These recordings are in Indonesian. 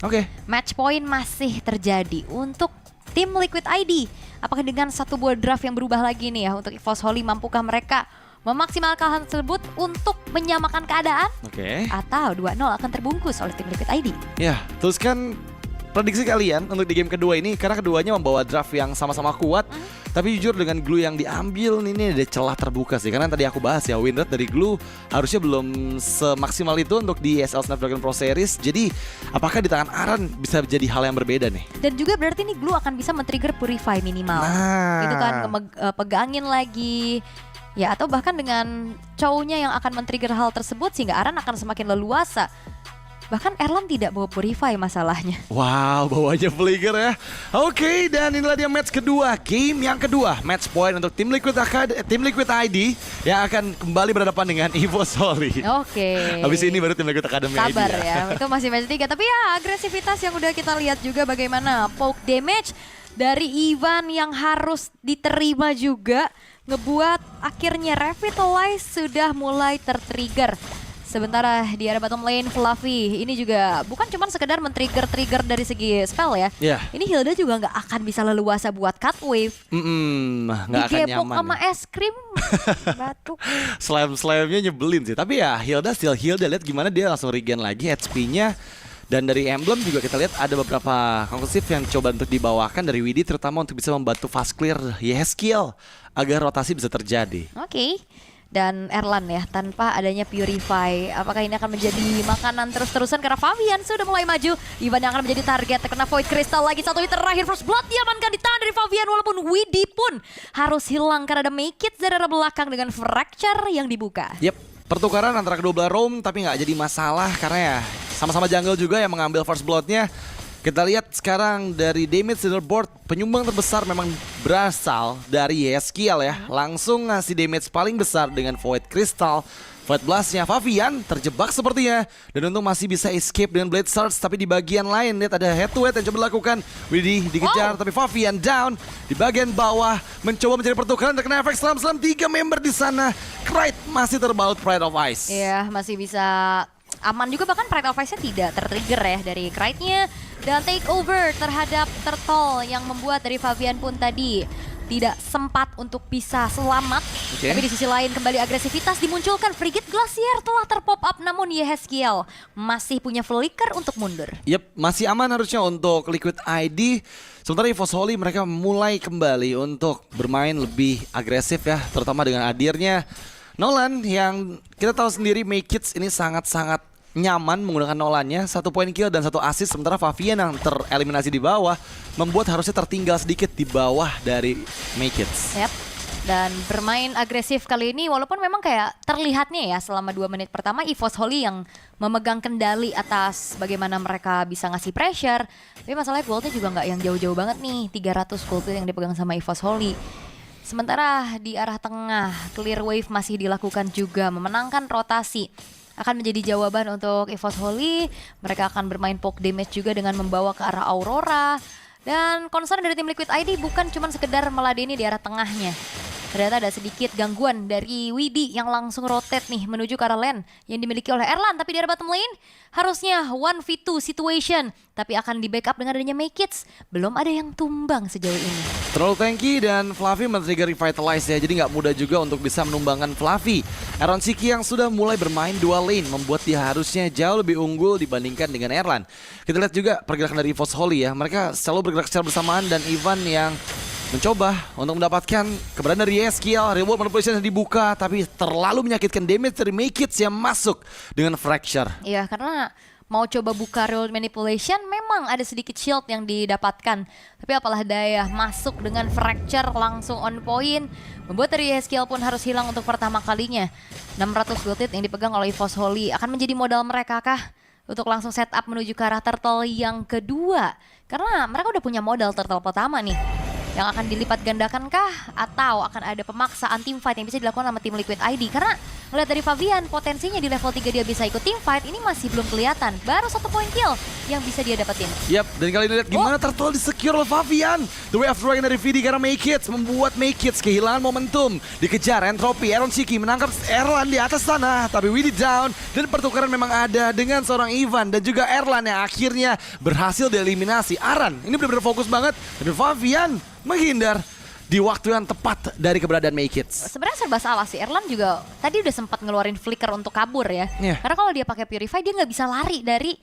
Oke. Match point masih terjadi untuk tim Liquid ID. Apakah dengan satu buah draft yang berubah lagi nih ya untuk EVOS Holy, mampukah mereka memaksimalkan hal tersebut untuk menyamakan keadaan? Oke. Atau 2-0 akan terbungkus oleh tim Liquid ID? Ya, teruskan prediksi kalian untuk di game kedua ini, karena keduanya membawa draft yang sama-sama kuat. Tapi jujur dengan Glue yang diambil ini ada celah terbuka sih. Karena tadi aku bahas ya, win rate dari Glue harusnya belum semaksimal itu untuk di ESL Snapdragon Pro Series. Jadi apakah di tangan Aran bisa jadi hal yang berbeda nih? Dan juga berarti nih Glue akan bisa men-trigger Purify minimal. Gitu kan, pegangin lagi. Ya, atau bahkan dengan Chow-nya yang akan men-trigger hal tersebut sehingga Aran akan semakin leluasa. Bahkan Erlan tidak bawa Purify masalahnya. Wow, bawa aja Flicker ya. Oke, dan inilah dia match kedua, game yang kedua. Match point untuk tim Liquid ID yang akan kembali berhadapan dengan EVOS Holy. Oke. Habis ini baru tim Liquid Academy ID. Sabar ya, itu masih match 3. Tapi ya agresivitas yang udah kita lihat juga bagaimana poke damage dari Ivan yang harus diterima juga ngebuat akhirnya Revitalize sudah mulai tertrigger. Sementara di area bottom lane Fluffy ini juga bukan cuma sekedar men-trigger dari segi spell ya. Ini Hilda juga nggak akan bisa leluasa buat cut wave. Nggak akan nyaman. Sama es krim batuk. Slam-slamnya nyebelin sih. Tapi ya Hilda still Hilda, lihat gimana dia langsung regen lagi HP-nya. Dan dari emblem juga kita lihat ada beberapa conclusive yang coba untuk dibawakan dari Widdy, terutama untuk bisa membantu fast clear Yeskiel agar rotasi bisa terjadi. Oke. Dan Erlan ya, tanpa adanya Purify, apakah ini akan menjadi makanan terus-terusan karena Fabian sudah mulai maju. Ivan yang akan menjadi target, terkena Void Crystal lagi, satu hit terakhir, First Blood diamankan di tangan dari Fabian, walaupun Widdy pun harus hilang karena ada Make It dari arah belakang dengan Fracture yang dibuka. Yep, pertukaran antara kedua belah roam tapi nggak jadi masalah karena ya sama-sama jungle juga yang mengambil First Blood-nya. Kita lihat sekarang dari damage leaderboard, penyumbang terbesar memang berasal dari Yeskiel ya. Langsung ngasih damage paling besar dengan Void Crystal. Void Blast-nya Fabian terjebak sepertinya. Dan untung masih bisa escape dengan Blade Surge. Tapi di bagian lain lihat ada head to head yang coba dilakukan. Widdy dikejar tapi Fabian down. Di bagian bawah mencoba mencari pertukaran, terkena efek slam 3 member di sana. Krite masih terbaut Pride of Ice. Iya, masih bisa aman juga, bahkan Pride of Ice-nya tidak tertrigger ya dari Krite-nya. Dan take over terhadap Turtle yang membuat dari Fabian pun tadi tidak sempat untuk bisa selamat. Tapi di sisi lain kembali agresivitas dimunculkan. Frigate Glacier telah terpop up, namun Yeskiel masih punya flicker untuk mundur. Yep, masih aman harusnya untuk Liquid ID. Sementara EVOS Holy mereka mulai kembali untuk bermain lebih agresif ya, terutama dengan hadirnya Nolan yang kita tahu sendiri Make It ini sangat-sangat nyaman menggunakan Nolannya, 1 point kill dan 1 assist. Sementara Fabian yang tereliminasi di bawah membuat harusnya tertinggal sedikit di bawah dari Make It. Yep. Dan bermain agresif kali ini walaupun memang kayak terlihatnya ya selama 2 menit pertama EVOS Holy yang memegang kendali atas bagaimana mereka bisa ngasih pressure. Tapi masalahnya goldnya juga nggak yang jauh-jauh banget nih, 300 gold yang dipegang sama EVOS Holy. Sementara di arah tengah clear wave masih dilakukan juga, memenangkan rotasi akan menjadi jawaban untuk EVOS Holy. Mereka akan bermain poke damage juga dengan membawa ke arah Aurora. Dan concern dari tim Liquid ID bukan cuma sekedar meladeni di arah tengahnya. Ternyata ada sedikit gangguan dari Widdy yang langsung rotate nih menuju ke arah lane yang dimiliki oleh Erlan. Tapi di arah bottom lane harusnya 1v2 situation, tapi akan di backup dengan adanya Make It. Belum ada yang tumbang sejauh ini. Terlalu tanky dan Fluffy men-trigger Revitalize ya, jadi nggak mudah juga untuk bisa menumbangkan Fluffy. Aaron Siki yang sudah mulai bermain dual lane membuat dia harusnya jauh lebih unggul dibandingkan dengan Erlan. Kita lihat juga pergerakan dari EVOS Holy ya, mereka selalu bergerak secara bersamaan dan Ivan yang mencoba untuk mendapatkan keberadaan dari Yeskiel. Reward manipulation yang dibuka tapi terlalu menyakitkan, damage dari Make It yang masuk dengan Fracture. Iya, karena mau coba buka reward manipulation memang ada sedikit shield yang didapatkan. Tapi apalah daya, masuk dengan Fracture langsung on point. Membuat dari Yeskiel pun harus hilang untuk pertama kalinya. 600 gold yang dipegang oleh EVOS Holy akan menjadi modal mereka kah untuk langsung setup menuju ke arah Turtle yang kedua? Karena mereka udah punya modal Turtle pertama nih. yang akan dilipat gandakan kah? Atau akan ada pemaksaan team fight yang bisa dilakukan sama tim Liquid ID? Karena ngeliat dari Favian, potensinya di level 3 dia bisa ikut team fight, ini masih belum kelihatan. Baru 1 point kill yang bisa dia dapetin. Yap, dan kali ini lihat gimana Turtle di-secure oleh Favian. The Way of Dragon dari VD karena Make It membuat Make It kehilangan momentum. Dikejar Entropy, Aaron Shiki menangkap Erlan di atas sana. Tapi Widdy down, dan pertukaran memang ada dengan seorang Ivan dan juga Erlan yang akhirnya berhasil dieliminasi. Aran, ini benar-benar fokus banget. Tapi Favian menghindar di waktu yang tepat dari keberadaan Make It. Sebenarnya serba salah sih. Erlan juga tadi udah sempat ngeluarin flicker untuk kabur ya. Iya. Karena kalau dia pakai Purify dia nggak bisa lari dari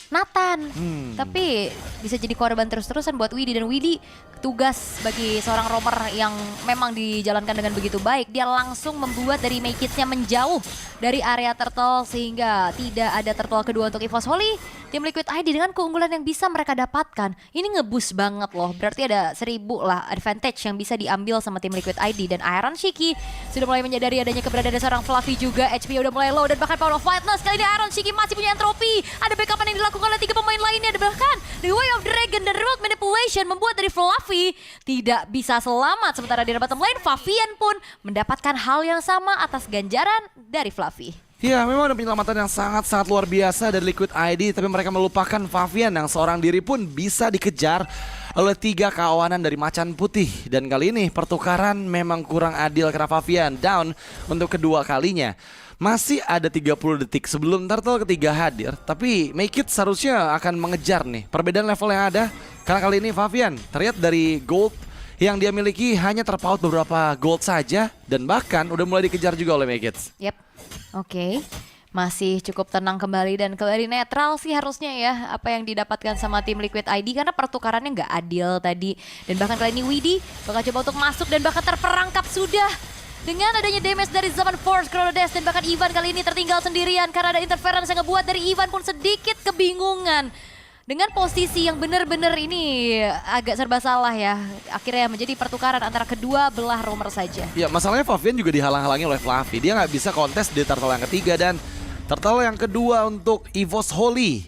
Nathan. Tapi bisa jadi korban terus-terusan buat Widdy. Dan Widdy tugas bagi seorang roamer yang memang dijalankan dengan begitu baik. Dia langsung membuat dari Make It-nya menjauh dari area turtle sehingga tidak ada turtle kedua untuk EVOS Holy. Tim Liquid ID dengan keunggulan yang bisa mereka dapatkan, ini ngeboost banget loh. Berarti ada 1000 lah advantage yang bisa diambil sama tim Liquid ID. Dan Iron Shiki sudah mulai menyadari adanya keberadaan seorang Fluffy juga. HP udah mulai low dan bahkan Power of Fightness. Kali ini Iron Shiki masih punya entropy. Ada backupan yang dilakukan oleh 3 pemain lainnya. Dan bahkan The Way of Dragon dan Road Manipulation membuat dari Fluffy tidak bisa selamat. Sementara di bottom lane, Favian pun mendapatkan hal yang sama atas ganjaran dari Fluffy. Ya, memang ada penyelamatan yang sangat-sangat luar biasa dari Liquid ID, tapi mereka melupakan Favian yang seorang diri pun bisa dikejar oleh 3 kawanan dari Macan Putih. Dan kali ini pertukaran memang kurang adil karena Favian down untuk kedua kalinya. Masih ada 30 detik sebelum turtle ketiga hadir, tapi Make It seharusnya akan mengejar nih perbedaan level yang ada. Karena kali ini Favian terlihat dari gold yang dia miliki hanya terpaut beberapa gold saja, dan bahkan udah mulai dikejar juga oleh Make It. Yep. Oke, masih cukup tenang kembali dan kembali netral sih harusnya ya apa yang didapatkan sama tim Liquid ID karena pertukarannya nggak adil tadi. Dan bahkan kali ini Widdy bakal coba untuk masuk dan bahkan terperangkap sudah dengan adanya damage dari Zaman Force, Chrono Dash, dan bahkan Ivan kali ini tertinggal sendirian karena ada interference yang ngebuat dari Ivan pun sedikit kebingungan. Dengan posisi yang benar-benar ini agak serba salah ya. Akhirnya menjadi pertukaran antara kedua belah roamer saja. Ya, masalahnya Favian juga dihalang-halangi oleh Fluffy. Dia nggak bisa kontes di turtle yang ketiga dan turtle yang kedua untuk EVOS Holy.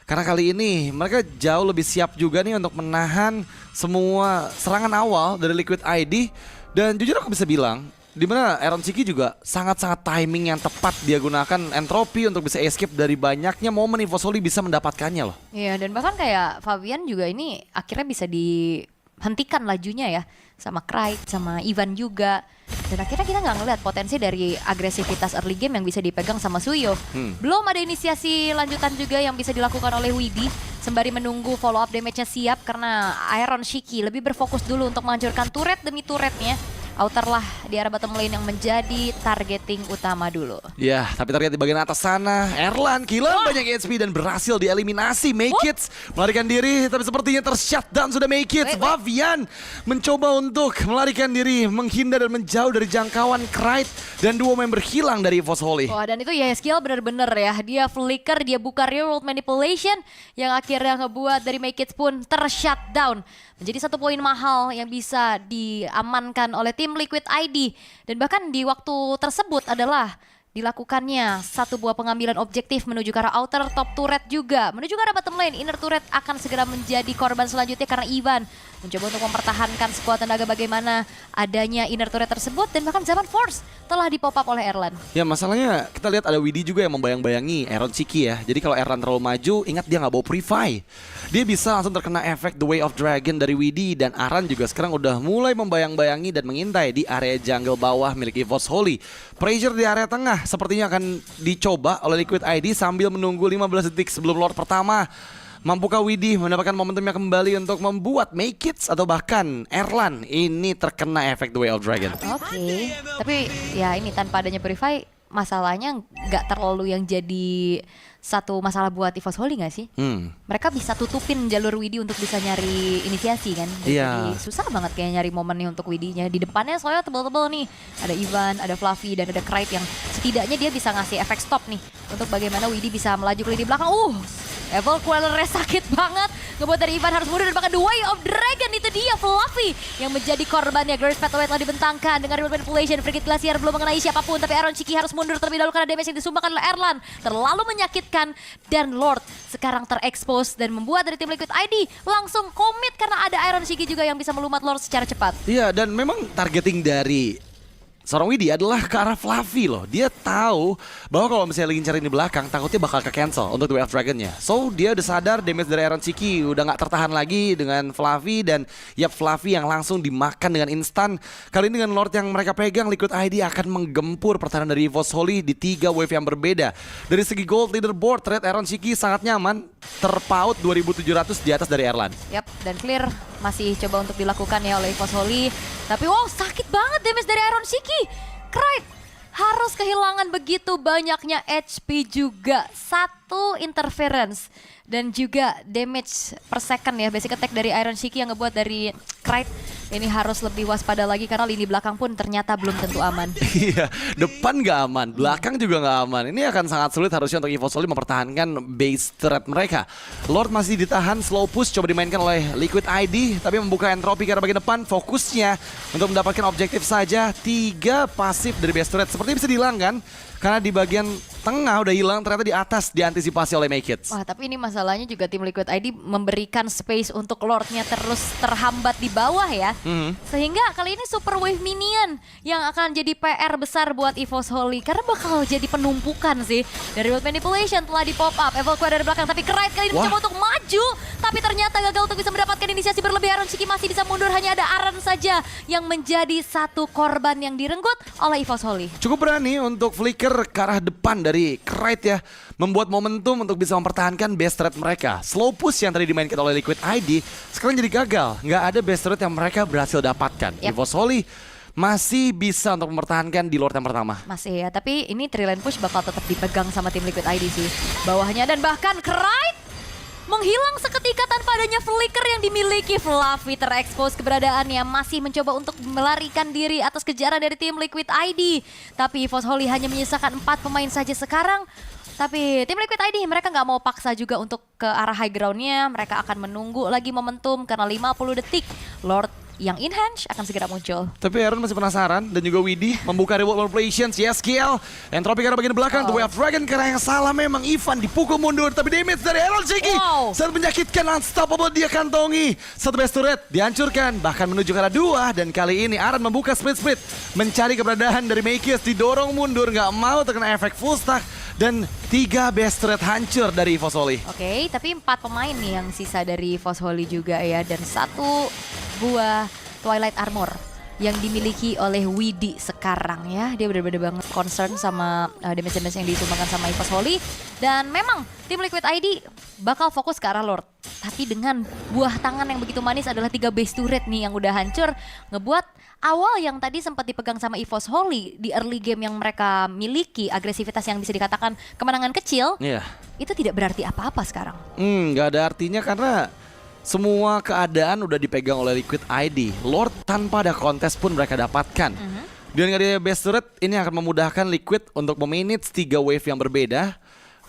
Karena kali ini mereka jauh lebih siap juga nih untuk menahan semua serangan awal dari Liquid ID. Dan jujur aku bisa bilang, dimana Aaron Shiki juga sangat-sangat timing yang tepat dia gunakan entropy untuk bisa escape dari banyaknya momen EVOS Holy bisa mendapatkannya loh. Iya, dan bahkan kayak Favian juga ini akhirnya bisa dihentikan lajunya ya sama Craig, sama Ivan juga. Dan akhirnya kita nggak ngeliat potensi dari agresivitas early game yang bisa dipegang sama Suyo. Belum ada inisiasi lanjutan juga yang bisa dilakukan oleh Widdy sembari menunggu follow up damage-nya siap karena Iron Shiki lebih berfokus dulu untuk menghancurkan turret demi turretnya. Outer lah di arah bottom lane yang menjadi targeting utama dulu. Ya, tapi terlihat di bagian atas sana Erlan kehilangan banyak HP dan berhasil dieliminasi Make It melarikan diri, tapi sepertinya tershutdown sudah Make It. Favian mencoba untuk melarikan diri, menghindar dan menjauh dari jangkauan Krite, dan 2 member hilang dari EVOS Holy. Wah, dan itu ya skill bener-bener ya. Dia flicker, dia buka real world manipulation yang akhirnya ngebuat dari Make It pun tershutdown. Menjadi 1 poin mahal yang bisa diamankan oleh tim Liquid ID. Dan bahkan di waktu tersebut adalah dilakukannya 1 buah pengambilan objektif menuju ke arah outer top turret juga. Menuju ke arah bottom lane, inner turret akan segera menjadi korban selanjutnya karena Ivan mencoba untuk mempertahankan sekuat tenaga bagaimana adanya inner turret tersebut. Dan bahkan Zaman Force telah dipop up oleh Erlan. Ya, masalahnya kita lihat ada Widdy juga yang membayang-bayangi Aaron Shiki ya. Jadi kalau Erlan terlalu maju, ingat dia nggak bawa Purify. Dia bisa langsung terkena efek The Way of Dragon dari Widdy. Dan Aran juga sekarang udah mulai membayang-bayangi dan mengintai di area jungle bawah milik EVOS Holy. Pressure di area tengah sepertinya akan dicoba oleh Liquid ID sambil menunggu 15 detik sebelum Lord pertama. Mampukah Widdy mendapatkan momentumnya kembali untuk membuat Make It atau bahkan Erlan ini terkena efek The Way of Dragon? Oke, tapi ya ini tanpa adanya Purify masalahnya nggak terlalu yang jadi satu masalah buat EVOS Holy nggak sih? Mereka bisa tutupin jalur Widdy untuk bisa nyari inisiasi kan. Jadi susah banget kayak nyari momennya untuk Widdy-nya. Di depannya soalnya tebel-tebel nih. Ada Ivan, ada Fluffy, dan ada Krite yang setidaknya dia bisa ngasih efek stop nih. Untuk bagaimana Widdy bisa melaju ke lini belakang. Evil Quellernya sakit banget. Ngebuat dari Ivan harus mundur dan bahkan The Way of Dragon itu dia Fluffy yang menjadi korbannya. Grace Pathway telah dibentangkan dengan Remote Manipulation. Frigate Glacier belum mengenai siapapun tapi Aaron Shiki harus mundur terlebih dahulu karena damage yang disumbangkan oleh Erlan terlalu menyakitkan dan Lord sekarang terekspos dan membuat dari tim Liquid ID langsung komit karena ada Aaron Shiki juga yang bisa melumat Lord secara cepat. Iya, dan memang targeting dari seorang Widi adalah ke arah Fluffy loh. Dia tahu bahwa kalau misalnya lagi cari di belakang, takutnya bakal ke-cancel untuk The Way of Dragon-nya. So, dia udah sadar damage dari Aaron Shiki udah gak tertahan lagi dengan Fluffy. Dan Fluffy yang langsung dimakan dengan instan. Kali ini dengan Lord yang mereka pegang, Liquid ID akan menggempur pertahanan dari EVOS Holy di 3 wave yang berbeda. Dari segi gold leaderboard, trade Aaron Shiki sangat nyaman. Terpaut 2.700 di atas dari Erlan. Yap, dan clear masih coba untuk dilakukan ya oleh EVOS Holy. Tapi wow, sakit banget damage dari Aaron Shiki. Krite harus kehilangan begitu banyaknya HP juga. Satu interference dan juga damage per second ya. Basic attack dari Aaron Shiki yang ngebuat dari Krite ini harus lebih waspada lagi karena lini belakang pun ternyata belum tentu aman. Iya, depan gak aman, belakang juga gak aman. Ini akan sangat sulit harusnya untuk EVOS Holy mempertahankan base threat mereka. Lord masih ditahan, slow push coba dimainkan oleh Liquid ID, tapi membuka entropy ke arah bagian depan. Fokusnya untuk mendapatkan objektif saja. 3 pasif dari base threat. Sepertinya bisa dihilangkan karena di bagian tengah udah hilang, ternyata di atas diantisipasi oleh Make It. Wah, tapi ini masalahnya juga tim Liquid ID memberikan space untuk Lordnya terus terhambat di bawah ya. Sehingga kali ini Super Wave Minion yang akan jadi PR besar buat EVOS Holy. Karena bakal jadi penumpukan sih. Dari Remote Manipulation telah di pop up, Evil Quad dari belakang. Tapi Krite kali ini mencoba untuk maju. Tapi ternyata gagal untuk bisa mendapatkan inisiasi berlebih. Aaron Shiki masih bisa mundur, hanya ada Aran saja yang menjadi satu korban yang direnggut oleh EVOS Holy. Cukup berani untuk flicker ke arah depan dari Krite ya. Membuat momentum untuk bisa mempertahankan base threat mereka. Slow push yang tadi dimainkan oleh Liquid ID sekarang jadi gagal. Nggak ada base threat yang mereka berhasil dapatkan. EVOS Holy masih bisa untuk mempertahankan di Lord yang pertama. Masih ya, tapi ini 3-lane push bakal tetap dipegang sama tim Liquid ID sih. Bawahnya dan bahkan Krite menghilang seketika tanpa adanya flicker yang dimiliki. Fluffy terekspos keberadaannya, masih mencoba untuk melarikan diri atas kejaran dari tim Liquid ID. Tapi EVOS Holy hanya menyisakan 4 pemain saja sekarang. Tapi tim Liquid ID mereka nggak mau paksa juga untuk ke arah high groundnya. Mereka akan menunggu lagi momentum karena 50 detik Lord yang in-hand akan segera muncul. Tapi Aaron masih penasaran dan juga Widi membuka reward manipulations. Yes, kill. Entropy ke arah bagian belakang. The Way of Dragon karena yang salah memang Ivan dipukul mundur. Tapi damage dari Aaron Shiki sangat menyakitkan. Unstoppable dia kantongi. Satu base turret dihancurkan. Bahkan menuju ke arah 2. Dan kali ini Aaron membuka split-split. Mencari keberadaan dari Makers. Didorong mundur. Nggak mau terkena efek full stack. Dan 3 base turret hancur dari EVOS Holy. Oke, tapi 4 pemain nih yang sisa dari EVOS Holy juga ya. Dan 1 buah Twilight Armor yang dimiliki oleh Widi sekarang ya. Dia benar-benar banget concern sama damage-damage yang disumbangkan sama EVOS Holy. Dan memang tim Liquid ID bakal fokus ke arah Lord. Tapi dengan buah tangan yang begitu manis adalah 3 base turret nih yang udah hancur. Ngebuat awal yang tadi sempat dipegang sama EVOS Holy di early game yang mereka miliki, agresivitas yang bisa dikatakan kemenangan kecil, itu tidak berarti apa-apa sekarang. Nggak ada artinya karena semua keadaan udah dipegang oleh Liquid ID. Lord tanpa ada kontes pun mereka dapatkan. Dan nggak ada base turret, ini akan memudahkan Liquid untuk memanage 3 wave yang berbeda.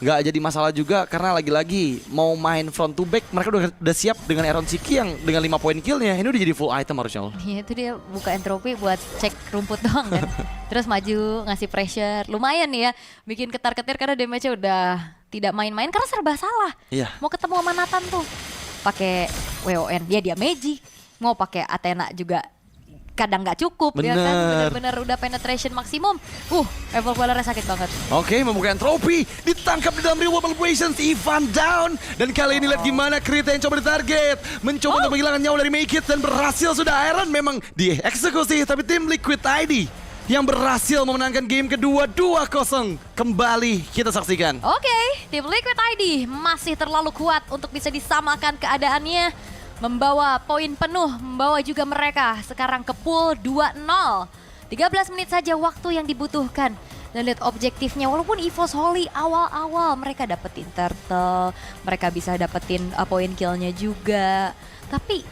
Nggak jadi masalah juga karena lagi-lagi mau main front to back, mereka udah siap dengan Aaron Shiki yang dengan 5 poin killnya. Ini udah jadi full item harusnya. Iya, itu dia buka entropy buat cek rumput doang kan. Terus maju, ngasih pressure. Lumayan nih ya, bikin ketar-ketir karena damage-nya udah tidak main-main karena serba salah. Mau ketemu sama Nathan tuh pakai WON, ya dia Magic. Mau pakai Athena juga kadang nggak cukup. Ya kan, bener-bener udah penetration maksimum. Evil Quellernya sakit banget. Oke, membuka entropy, ditangkap di dalam reward manipulations. Ivan down. Dan kali ini lihat gimana Krite yang coba ditarget. Mencoba untuk menghilangkan nyawa dari Make It dan berhasil sudah. Aaron memang dieksekusi, tapi tim Liquid ID yang berhasil memenangkan game kedua 2-0. Kembali kita saksikan. Oke, tim Liquid ID masih terlalu kuat untuk bisa disamakan keadaannya. Membawa poin penuh, membawa juga mereka sekarang ke pool 2-0. 13 menit saja waktu yang dibutuhkan. Dan lihat objektifnya, walaupun EVOS Holy awal-awal mereka dapetin turtle, mereka bisa dapetin poin killnya juga. Tapi